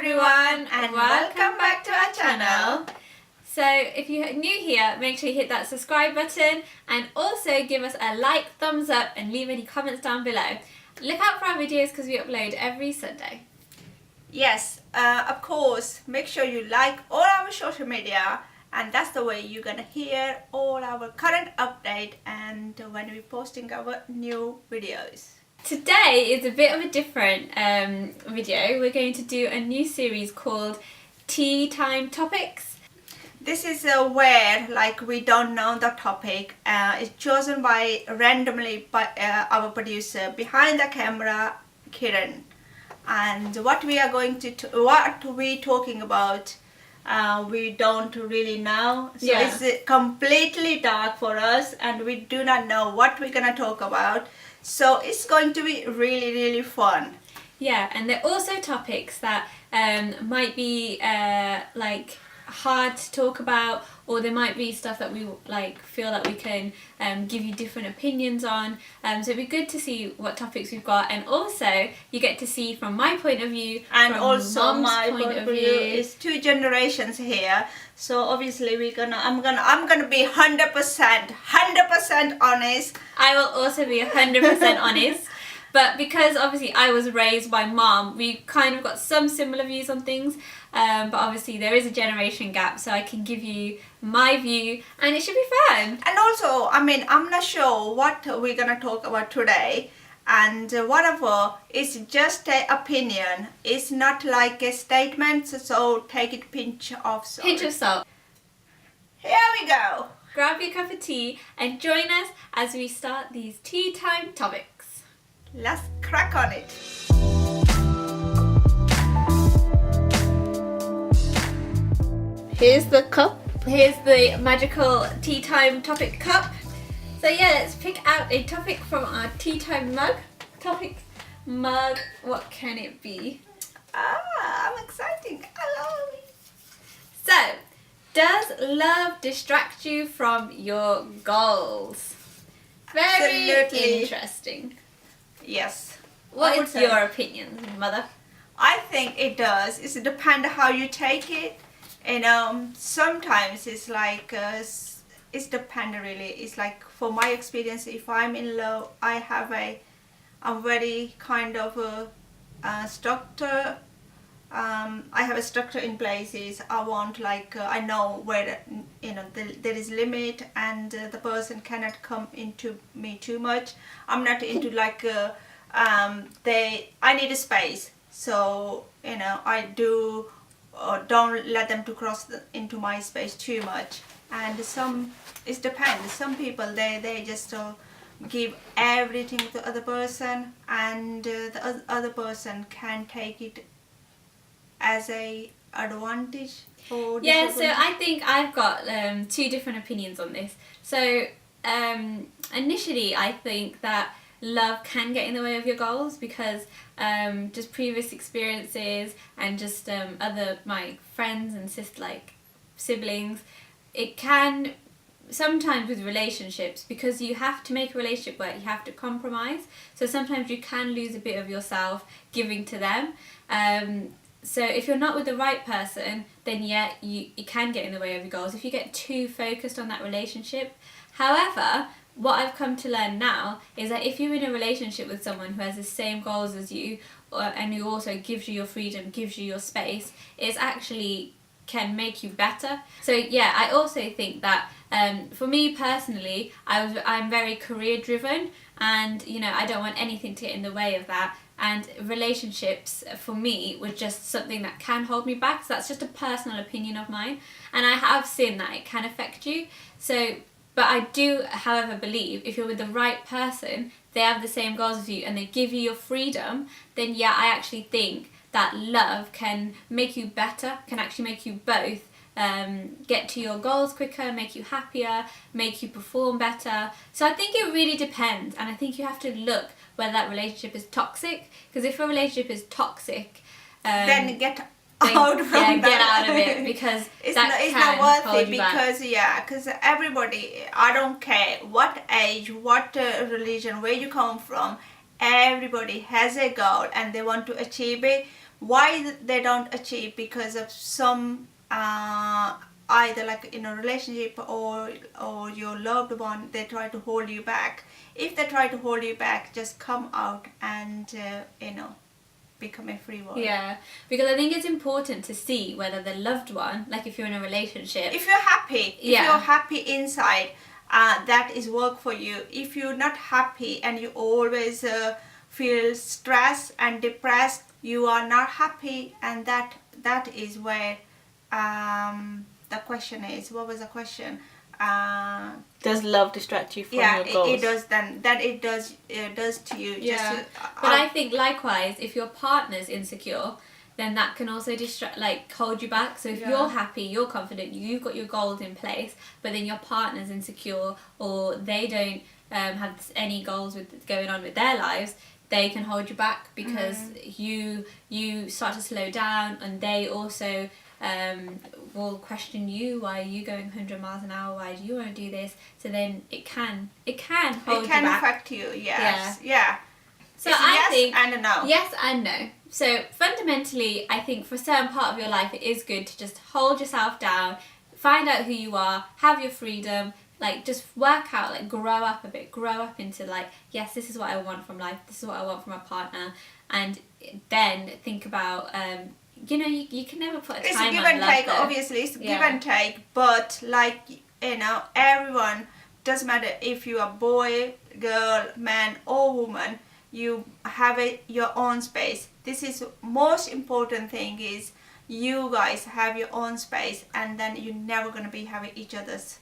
everyone and welcome back to our channel. So if you're new here, make sure you hit that subscribe button and also give us a like, thumbs up and leave any comments down below. Look out for our videos because we upload every Sunday. Yes, of course, make sure you like all our social media, and that's the way you're gonna hear all our current update and when we're posting our new videos. Today is a bit of a different video. We're going to do a new series called Tea Time Topics. This is where we don't know the topic. It's chosen randomly by our producer behind the camera, Kiran. And what we are going to what we talking about, we don't really know. So it's completely dark for us and we do not know what we're gonna talk about. So it's going to be really fun. Yeah, and they're also topics that might be hard to talk about, or there might be stuff that we feel that we can give you different opinions on. So it'd be good to see what topics we've got, and also you get to see from my point of view and from also Mom's my point of view. It's two generations here. So obviously I'm gonna be 100% honest. I will also be 100% honest. But because obviously I was raised by Mom, we kind of got some similar views on things. But obviously there is a generation gap, so I can give you my view and it should be fun. And also, I'm not sure what we're gonna talk about today. And whatever, it's just an opinion. It's not like a statement, so take it pinch of salt. Pinch of salt. Here we go. Grab your cup of tea and join us as we start these tea time topics. Let's crack on it. Here's the cup. Here's the magical tea time topic cup. So yeah, let's pick out a topic from our tea time mug. Topic mug, what can it be? I'm excited. Hello. So, does love distract you from your goals? Very Absolutely. Interesting. Yes. What is your opinion, Mother? I think it does. It depends how you take it. And sometimes it's it's dependent really. It's like, for my experience, if I'm in love, I have I'm very kind of a structure. I have a structure in places. I want I know where there is limit and the person cannot come into me too much. I'm not into I need a space, so I don't let them to cross into my space too much. And it depends. Some people they just give everything to the other person, and the other person can take it as a advantage or yeah. So I think I've got two different opinions on this. So initially I think that love can get in the way of your goals because just previous experiences and just my friends and siblings, it can sometimes with relationships, because you have to make a relationship work, you have to compromise. So sometimes you can lose a bit of yourself giving to them. So if you're not with the right person, then yeah, it can get in the way of your goals if you get too focused on that relationship. However, what I've come to learn now is that if you're in a relationship with someone who has the same goals as you, and who also gives you your freedom, gives you your space, it actually can make you better. So yeah, I also think that for me personally, I'm very career driven, and I don't want anything to get in the way of that. And relationships for me were just something that can hold me back. So that's just a personal opinion of mine, and I have seen that it can affect you. So, but I do, however, believe if you're with the right person, they have the same goals as you and they give you your freedom, then yeah, I actually think that love can make you better, can actually make you both get to your goals quicker, make you happier, make you perform better. So I think it really depends, and I think you have to look whether that relationship is toxic, because if a relationship is toxic, then get out from that. Get out of it, because it's not worth it. Because everybody, I don't care what age, what religion, where you come from, everybody has a goal and they want to achieve it. why they don't achieve, because of some either like in a relationship or your loved one, they try to hold you back. If they try to hold you back, just come out and become a free world. Yeah, because I think it's important to see whether the loved one, like if you're in a relationship, if you're happy, if Yeah. you're happy inside, that is work for you. If you're not happy and you always feel stressed and depressed, you are not happy, and that is where the question is. What was the question? Does love distract you from Yeah, your goals? it does. Then that it does to you. Yeah. Just, But I think likewise, if your partner's insecure, then that can also hold you back. So if Yeah. you're happy, you're confident, you've got your goals in place, but then your partner's insecure or they don't have any goals going on with their lives, they can hold you back because you start to slow down, and they also will question you. Why are you going 100 miles an hour? Why do you want to do this? So then it can hold it can you back. affect you. Yes. Yeah. So It's I yes think and no. yes and no. So fundamentally, I think for a certain part of your life, it is good to just hold yourself down, find out who you are, have your freedom, like just work out, like grow up a bit, grow up into like, yes, this is what I want from life, this is what I want from a partner, and then think about, you can never put a It's time a give on and love, take, though. obviously it's Yeah. give and take, but like everyone, doesn't matter if you are boy, girl, man or woman, you have your own space. This is most important thing, is you guys have your own space, and then you're never going to be having each other's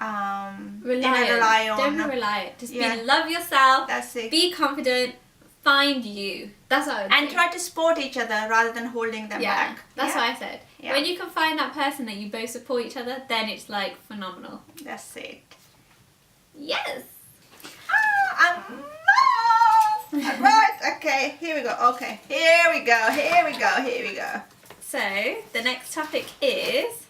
rely on. Don't be reliant. Just Yeah. love yourself. That's it. Be confident. Find you. That's what I would And say. try to support each other rather than holding them back. That's Yeah. what I said. Yeah. When you can find that person that you both support each other, then it's like phenomenal. That's it. Yes. Right, okay, here we go. Okay, here we go. So the next topic is,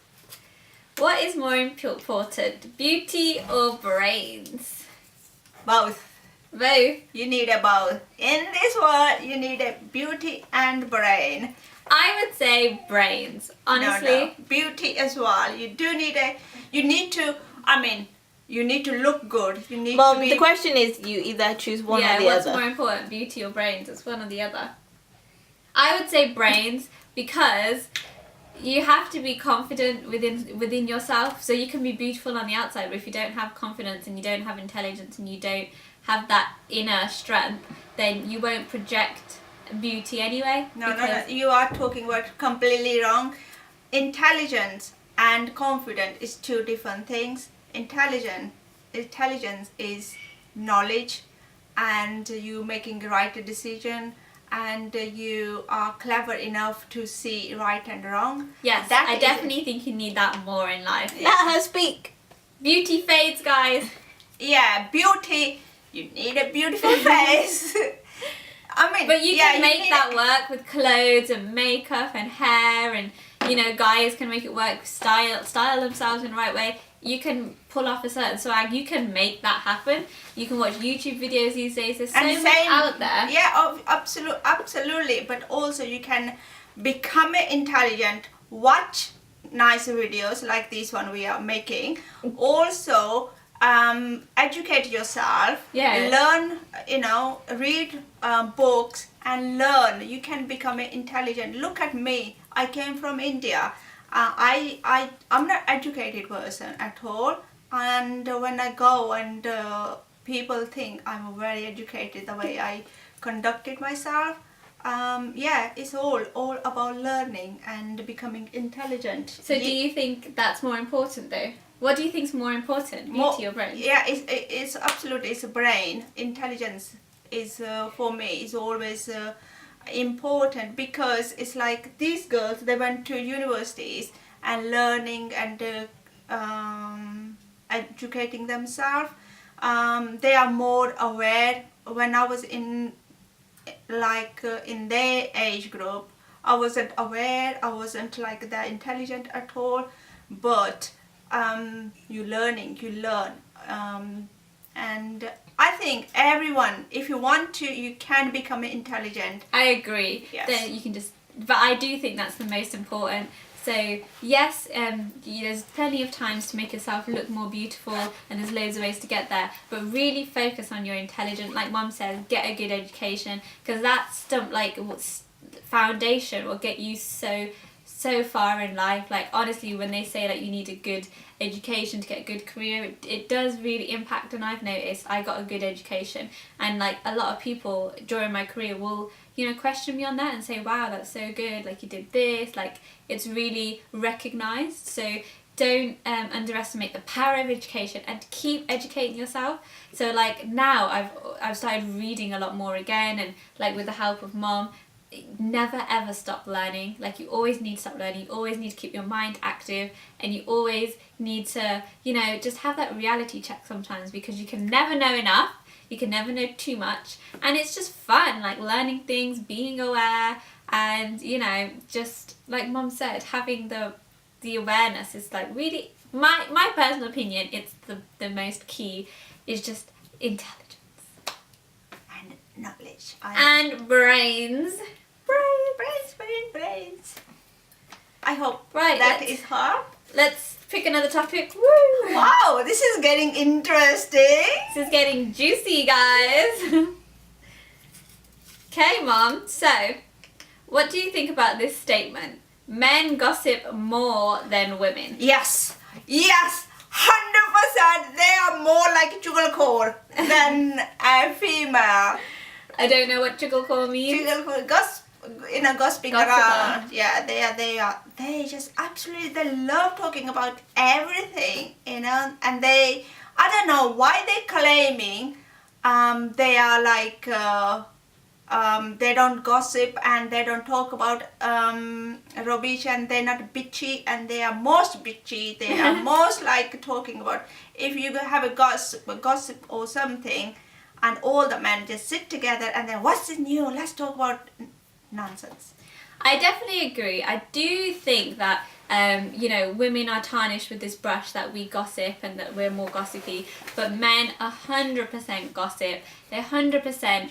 what is more important, beauty or brains? Both. Both. You need a both. In this world, you need a beauty and brain. I would say brains. Honestly. No. Beauty as well. You need to look good. You need Well, to be... the question is, you either choose one Yeah, or the what's other. more important, beauty or brains? It's one or the other. I would say brains because you have to be confident within yourself, so you can be beautiful on the outside, but if you don't have confidence and you don't have intelligence and you don't have that inner strength, then you won't project beauty anyway. No. You are talking about completely wrong. Intelligence and confidence is two different things. Intelligence is knowledge, and you making the right decision, and you are clever enough to see right and wrong. Yes, That I is- definitely think you need that more in life. Let her speak. Beauty fades, guys. Yeah, beauty. You need a beautiful face. But you can make need that work with clothes and makeup and hair, and guys can make it work, style themselves in the right way. You can pull off a certain swag. You can make that happen. You can watch YouTube videos these days. There's so much out there. Yeah, absolutely. But also you can become intelligent, watch nice videos like this one we are making. Also, educate yourself. Yeah. Learn, read books and learn. You can become intelligent. Look at me. I came from India. I'm not educated person at all, and when I go and people think I'm very educated the way I conducted myself. It's all about learning and becoming intelligent. So do you think that's more important though? What do you think is more important, beauty or brain? Yeah, it's absolutely, it's a brain. Intelligence is for me is always important, because it's like these girls, they went to universities and learning and educating themselves. They are more aware. When I was in their age group, I wasn't aware, I wasn't like that intelligent at all, but you learn, and I think everyone, if you want to, you can become intelligent. I agree. Yes. Then you can just but I do think that's the most important. So yes, there's plenty of times to make yourself look more beautiful, and there's loads of ways to get there. But really focus on your intelligence. Like Mom says, get a good education, because that's foundation will get you so far in life. Like honestly, when they say that you need a good education to get a good career, it does really impact. And I've noticed I got a good education, and like a lot of people during my career will question me on that and say, wow, that's so good, like you did this, like it's really recognized. So don't underestimate the power of education, and keep educating yourself. So like now I've started reading a lot more again, and like with the help of Mom, never ever stop learning. Like you always need to stop learning, you always need to keep your mind active, and you always need to just have that reality check sometimes, because you can never know enough, you can never know too much, and it's just fun, like learning things, being aware, and just like Mom said, having the awareness is like really my personal opinion, it's the most key, is just intelligence and knowledge and brains. Brains. I hope Right, that is her. Let's pick another topic. Woo! Wow, this is getting interesting. This is getting juicy, guys. Okay, Mom, so what do you think about this statement? Men gossip more than women. Yes, 100%. They are more like chugalkhor than a female. I don't know what chugalkhor means. Chugalkhor, gossiping Gossip around. Yeah, they just absolutely, they love talking about everything, and they, I don't know why they're claiming they are like they don't gossip and they don't talk about rubbish, and they're not bitchy, and they are most bitchy. They are most like talking about, if you have a gossip or something, and all the men just sit together and then, what's the new? Let's talk about nonsense. I definitely agree. I do think that women are tarnished with this brush that we gossip and that we're more gossipy, but men 100% gossip. They 100%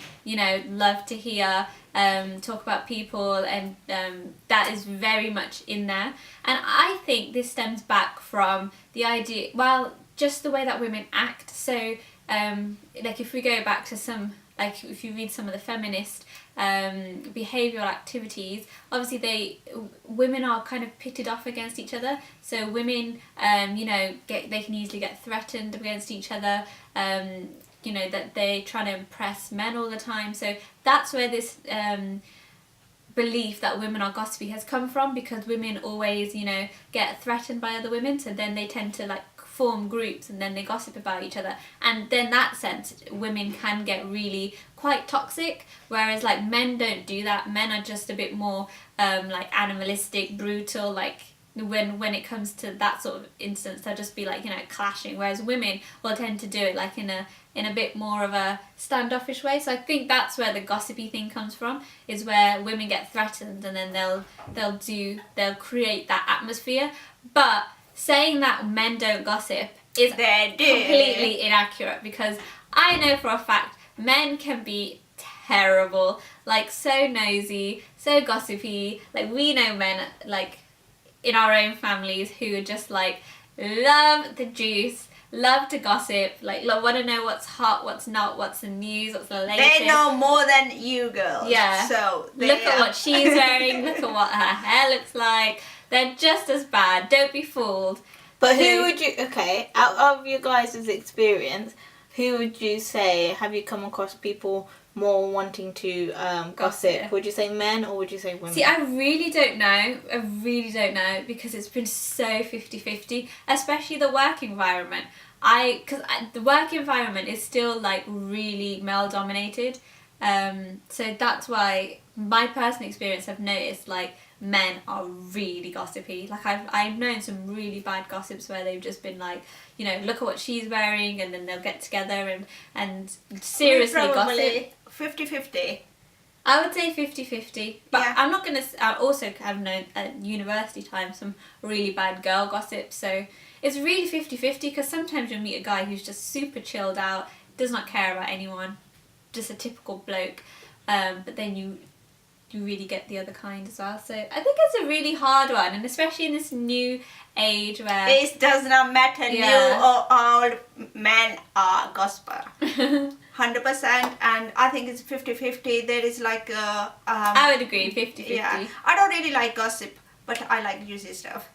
love to hear talk about people, and that is very much in there. And I think this stems back from the idea, just the way that women act. So like if we go back to if you read some of the feminist behavioural activities, obviously women are kind of pitted off against each other. So women they can easily get threatened against each other, that they try to impress men all the time. So that's where this belief that women are gossipy has come from, because women always get threatened by other women, so then they tend to form groups, and then they gossip about each other, and then that sense women can get really quite toxic, whereas men don't do that. Men are just a bit more animalistic, brutal, when it comes to that sort of instance they'll just be clashing, whereas women will tend to do it in a bit more of a standoffish way. So I think that's where the gossipy thing comes from, is where women get threatened and then they'll create that atmosphere. But saying that men don't gossip is completely inaccurate, because I know for a fact men can be terrible, so nosy, so gossipy. We know men in our own families who are just love the juice, love to gossip, want to know what's hot, what's not, what's the news, what's the latest. They know more than you girls. Yeah. So look at what she's wearing, look at what her hair looks like. They're just as bad. Don't be fooled. But who would you, out of your guys' experience, who would you say, have you come across people more wanting to gossip? Would you say men or would you say women? See, I really don't know, because it's been so 50-50, especially the work environment. Because the work environment is still really male dominated, so that's why my personal experience, I've noticed men are really gossipy. I've known some really bad gossips where they've just been look at what she's wearing, and then they'll get together and seriously gossip. 50-50. I would say 50-50, but Yeah. I'm not gonna. I also have known at university time some really bad girl gossip, so it's really 50-50, because sometimes you'll meet a guy who's just super chilled out, does not care about anyone, just a typical bloke, but then you you really get the other kind as well. So I think it's a really hard one, and especially in this new age where it does not matter new or old, men are gossiper. 100%, and I think it's 50-50. There is like I would agree 50-50. Yeah, I don't really like gossip, but I like juicy stuff.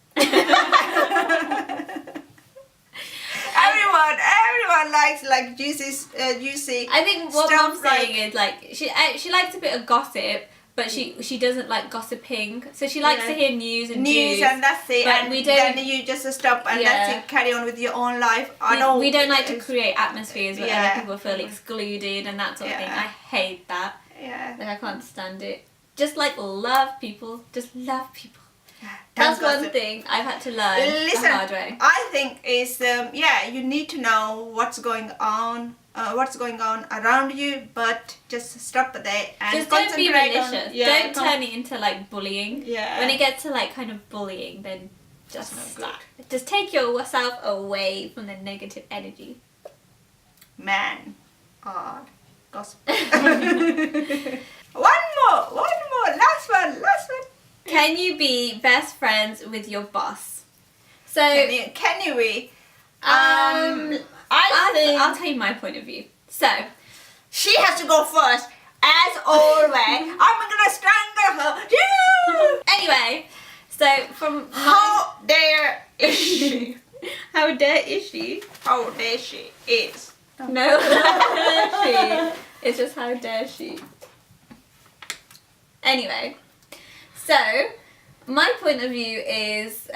Everyone likes like juicy. I think what stuff, Mom's saying is like she likes a bit of gossip, but she doesn't like gossiping. So she likes to hear news and juice, and that's it. But and we don't. Then you just stop and that's it. Carry on with your own life. We don't like to create atmospheres where other people feel excluded and that sort of thing. I hate that. Yeah. Like I can't stand it. Just like love people. Just love people. That's one thing I've had to learn the hard way. I think is you need to know what's going on around you, but just stop there and just don't be malicious. Don't turn it into like bullying. Yeah. When it gets to like kind of bullying, then just take yourself away from the negative energy. Man, gossip. One more, last one. Can you be best friends with your boss? So can you be? I'll tell you my point of view. So she has to go first, as always. I'm gonna strangle her. Yeah! Anyway, so from how dare is she? How dare is she? How dare she is. No, how dare she? It's just how dare she. Anyway, so my point of view is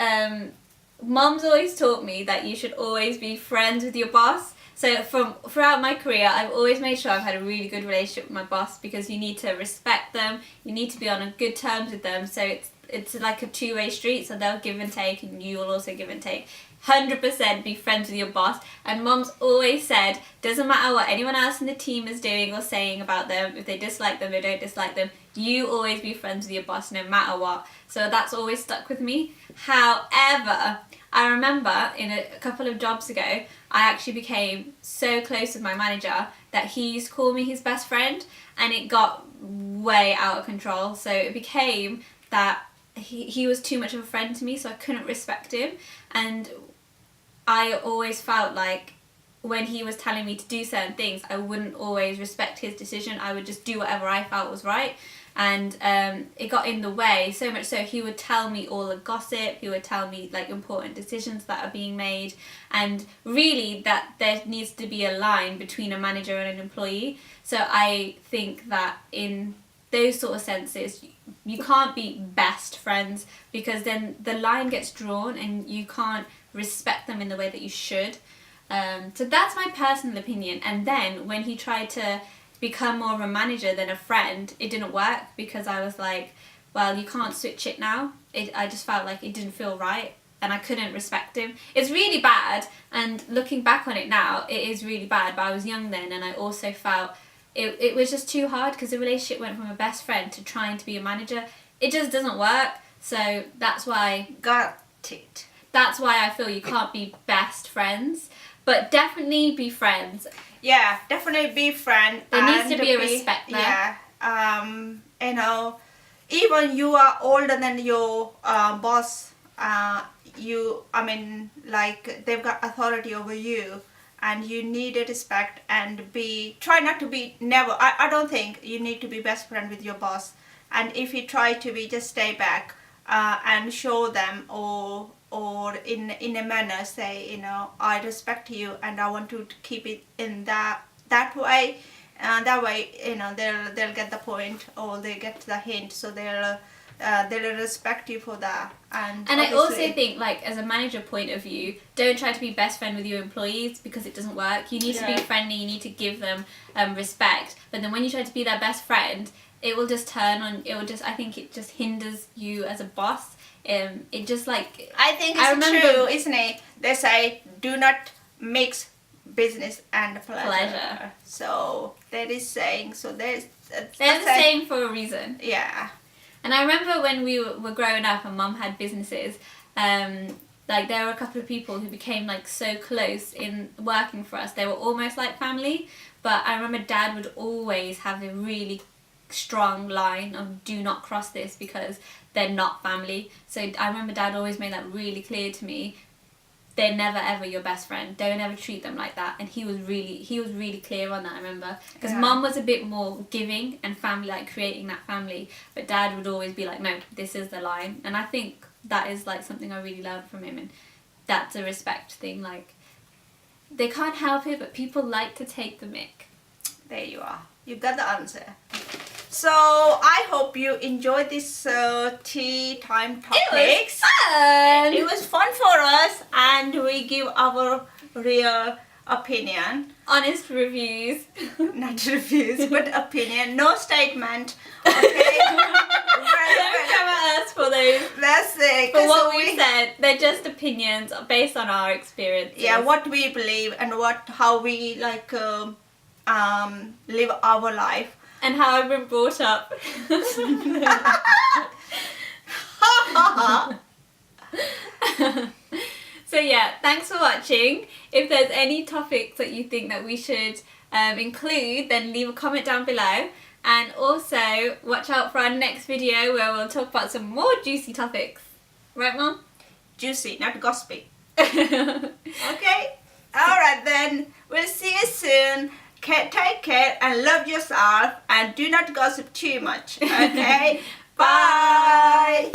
Mom's always taught me that you should always be friends with your boss. So throughout my career, I've always made sure I've had a really good relationship with my boss, because you need to respect them, you need to be on good terms with them. So it's like a two-way street, so they'll give and take and you will also give and take. 100% be friends with your boss. And Mom's always said, doesn't matter what anyone else in the team is doing or saying about them, if they dislike them, they don't dislike them, you always be friends with your boss no matter what. So that's always stuck with me. However, I remember in a couple of jobs ago, I actually became so close with my manager that he used to call me his best friend, and it got way out of control. So it became that he was too much of a friend to me, so I couldn't respect him. And I always felt like when he was telling me to do certain things, I wouldn't always respect his decision. I would just do whatever I felt was right. And it got in the way, so much so he would tell me all the gossip, he would tell me like important decisions that are being made, and really that there needs to be a line between a manager and an employee. So I think that in those sort of senses, you can't be best friends, because then the line gets drawn and you can't respect them in the way that you should. So that's my personal opinion. And then when he tried to become more of a manager than a friend, it didn't work, because I was like, well, you can't switch it now. I just felt like it didn't feel right and I couldn't respect him. It's really bad, and looking back on it now, it is really bad, but I was young then, and I also felt it was just too hard, because the relationship went from a best friend to trying to be a manager. It just doesn't work. So that's why that's why I feel you can't be best friends, but definitely be friends. Yeah, definitely be friend. There needs to be a respect there. Yeah, you know, even you are older than your boss, they've got authority over you, and you need a respect and try not to be, never, I don't think you need to be best friend with your boss. And if you try to be, just stay back and show them, or in a manner say, you know, I respect you and I want to keep it in that way. That way, you know, they'll get the point, or they get the hint, so they'll respect you for that. And I also think, like, as a manager point of view, don't try to be best friend with your employees, because it doesn't work. You need to be friendly, you need to give them respect, but then when you try to be their best friend, it will just turn on, I think it just hinders you as a boss. It just like, I think it's true, isn't it? They say, do not mix business and pleasure. So that is saying, so there's a saying for a reason. Yeah. And I remember when we were growing up and Mum had businesses, like there were a couple of people who became like so close in working for us. They were almost like family, but I remember Dad would always have a really strong line of do not cross this because they're not family. So I remember Dad always made that really clear to me. They're never ever your best friend. Don't ever treat them like that. And he was really clear on that, I remember. Because Mum was a bit more giving and family, like creating that family. But Dad would always be like, no, this is the line. And I think that is like something I really learned from him. And that's a respect thing. Like, they can't help it, but people like to take the mick. There you are. You got the answer. So I hope you enjoyed this tea time topics. It was fun for us, and we give our real opinion. Honest reviews. Not reviews, but opinion. No statement. Okay. Don't come at us for those. That's it. For what we said, they're just opinions based on our experiences. Yeah, what we believe and how we like live our life. And how I've been brought up. So yeah, thanks for watching. If there's any topics that you think that we should include, then leave a comment down below. And also, watch out for our next video where we'll talk about some more juicy topics. Right, Mom? Juicy, not gossipy. Okay? Alright then, we'll see you soon. Take care and love yourself, and do not gossip too much. Okay? Bye!